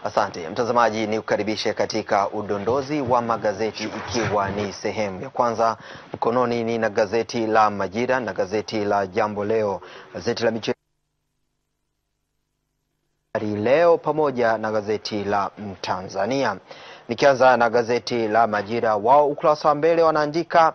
Asante mtazamaji, ni kukaribishe katika udondozi wa magazeti, ikiwa ni sehemu ya kwanza. Mkononi ni na gazeti la Majira na gazeti la Jambo Leo, gazeti la michezo leo pamoja na gazeti la Mtanzania. Nikianza na gazeti la Majira, wao ukurasa wa mbele wanaandika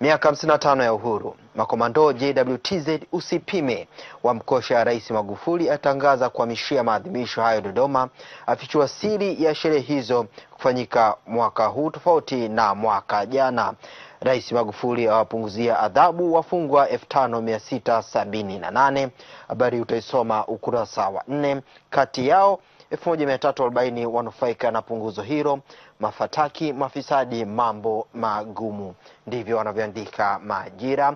miaka 55 ya uhuru, makomando JWTZ usipime, wamkosha Rais Magufuli, atangaza kuhamishia maadhimisho hayo Dodoma, afichua siri ya sherehe hizo kufanyika mwaka huu tofauti na mwaka jana. Rais Magufuli awapunguzia adhabu wafungwa 5678. Habari utaisoma ukurasa wa 4. Kati yao 1340 wanufaika na punguzo hilo, mafataki mafisadi mambo magumu, ndivyo wanavyoandika Majira.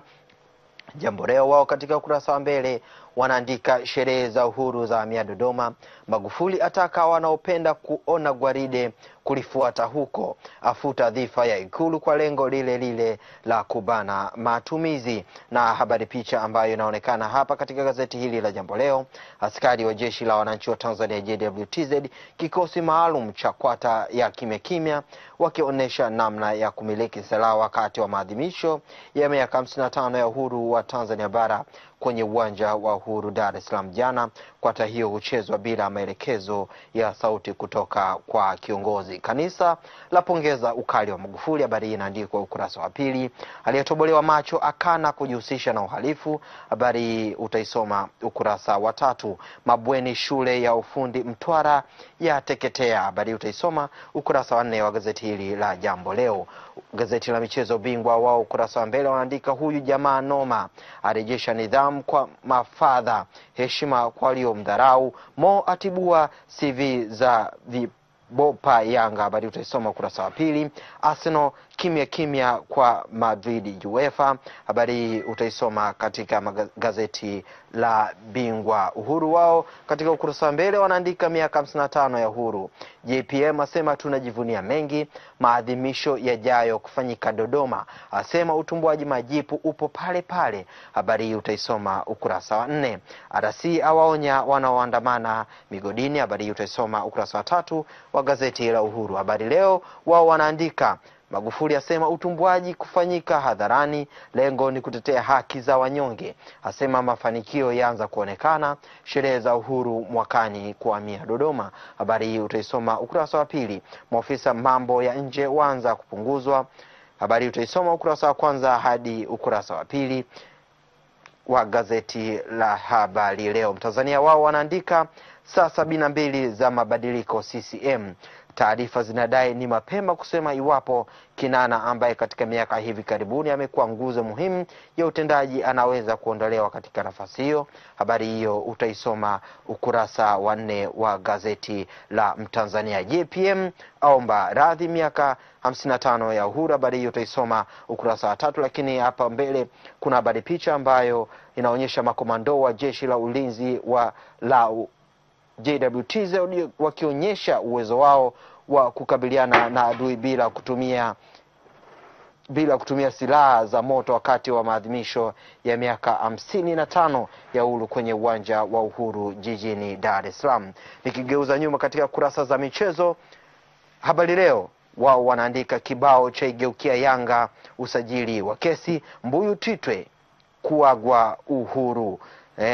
Jambo Leo wao katika ukurasa wa mbele wanaandika sherehe za uhuru za hamia Dodoma, Magufuli ataka wanaopenda kuona gwaride kulifuata huko, afuta dhifa ya Ikulu kwa lengo lile lile la kubana matumizi. Na habari picha ambayo inaonekana hapa katika gazeti hili la Jambo Leo, askari wa jeshi la wananchi wa Tanzania JWTZ kikosi maalum cha kwata ya kimya wakionyesha namna ya kumiliki silaha wakati wa maadhimisho ya miaka 55 ya uhuru wa Tanzania bara kwenye uwanja wa Uhuru Dar es Salaam jana. Kwata hiyo huchezwa bila maelekezo ya sauti kutoka kwa kiongozi. Kanisa la pongeza ukali wa Magufuli, habari hii inaandikwa ukurasa wa pili. Aliyetobolewa macho akana kujihusisha na uhalifu, habari utaisoma ukurasa wa 3. Mabweni shule ya ufundi Mtwara ya teketea, habari utaisoma ukurasa wa 4 wa gazeti hili la Jambo Leo. Gazeti la michezo Bingwa wao ukurasa wa mbele wanaandika huyu jamaa noma, arejesha nidhamu kwa mafadha, heshima kwa waliomdharau, Mo atibua CV za vibopa Yanga, habari utaisoma ukurasa wa pili. Arsenal kimya kwa Madrid UEFA, habari utaisoma katika gazeti la Bingwa. Uhuru wao katika ukurasa wa mbele wanaandika miaka 55 ya uhuru, JPM asema tunajivunia mengi, maadhimisho yajayo kufanyika Dodoma, asema utumbuaji majipu upo pale pale, habari utaisoma ukurasa wa 4. RC awaonya wanaoandamana migodini, habari utaisoma ukurasa wa 3 wa gazeti la Uhuru. Habari Leo wao wanaandika Magufuli asema utumbuaji kufanyika hadharani, lengo ni kutetea haki za wanyonge, asema mafanikio yaanza kuonekana, sherehe za uhuru mwakani kuhamia Dodoma. Habari hii utaisoma ukurasa wa pili. Maofisa mambo ya nje waanza kupunguzwa, habari utaisoma ukurasa wa kwanza hadi ukurasa wa pili wa gazeti la Habari Leo. Mtanzania wao wanaandika saa 72 za mabadiliko CCM, taarifa zinadai ni mapema kusema iwapo Kinana ambaye katika miaka hivi karibuni amekuwa nguzo muhimu ya utendaji anaweza kuondolewa katika nafasi hiyo. Habari hiyo utaisoma ukurasa wa 4 wa gazeti la Mtanzania. JPM aomba radhi miaka 55 ya uhuru, habari hiyo utaisoma ukurasa wa 3. Lakini hapa mbele kuna habari picha ambayo inaonyesha makomando wa jeshi la ulinzi wa JWTZ wakionyesha uwezo wao wa kukabiliana na adui bila kutumia silaha za moto wakati wa maadhimisho ya miaka 55 ya uhuru kwenye uwanja wa Uhuru jijini Dar es Salaam. Nikigeuza nyuma katika kurasa za michezo, Habari Leo wao wanaandika kibao cha igeukia Yanga usajili wa kesi, Mbuyu Titwe kuagwa uhuru,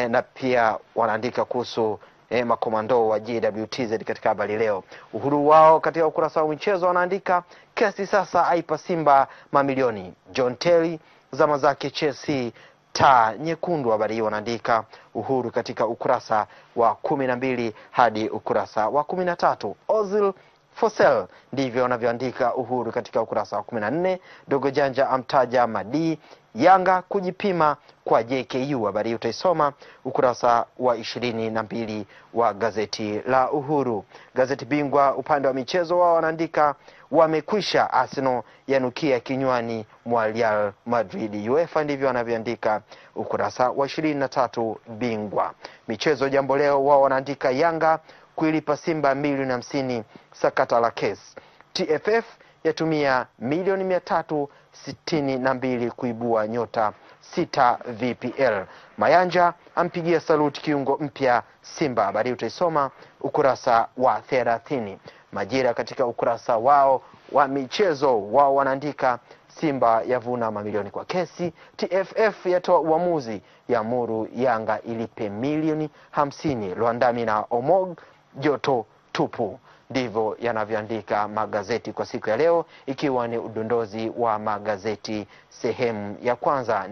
na pia wanaandika kuhusu makomando wa JWTZ katika Habari Leo. Uhuru wao katika ukurasa wa michezo wanaandika kesi sasa aipa Simba mamilioni, John Terry zama zake Chelsea taa nyekundu, habari hiyo wanaandika Uhuru katika ukurasa wa 12 hadi ukurasa wa 13. Ozil Fosel, ndivyo wanavyoandika Uhuru katika ukurasa wa 14. Dogo Janja amtaja Madi, Yanga kujipima kwa JKU, habari hiyo utaisoma ukurasa wa 22 wa gazeti la Uhuru. Gazeti Bingwa upande wa michezo wao wanaandika wamekwisha, Arsenal yanukia kinywani mwa Real Madrid UEFA, ndivyo wanavyoandika ukurasa wa 23 Bingwa. Michezo Jambo Leo wao wanaandika Yanga kuilipa Simba milioni 50 sakata la kesi, TFF yatumia milioni 362 kuibua nyota 6 VPL. Mayanja ampigia saluti kiungo mpya Simba. Habari utaisoma ukurasa wa 30. Majira katika ukurasa wao wa michezo wao wanaandika Simba yavuna mamilioni kwa kesi, TFF yatoa uamuzi ya muru Yanga ilipe milioni 50, Luandami na Omog joto tupu. Ndivyo yanavyoandika magazeti kwa siku ya leo, ikiwa ni udondozi wa magazeti sehemu ya kwanza.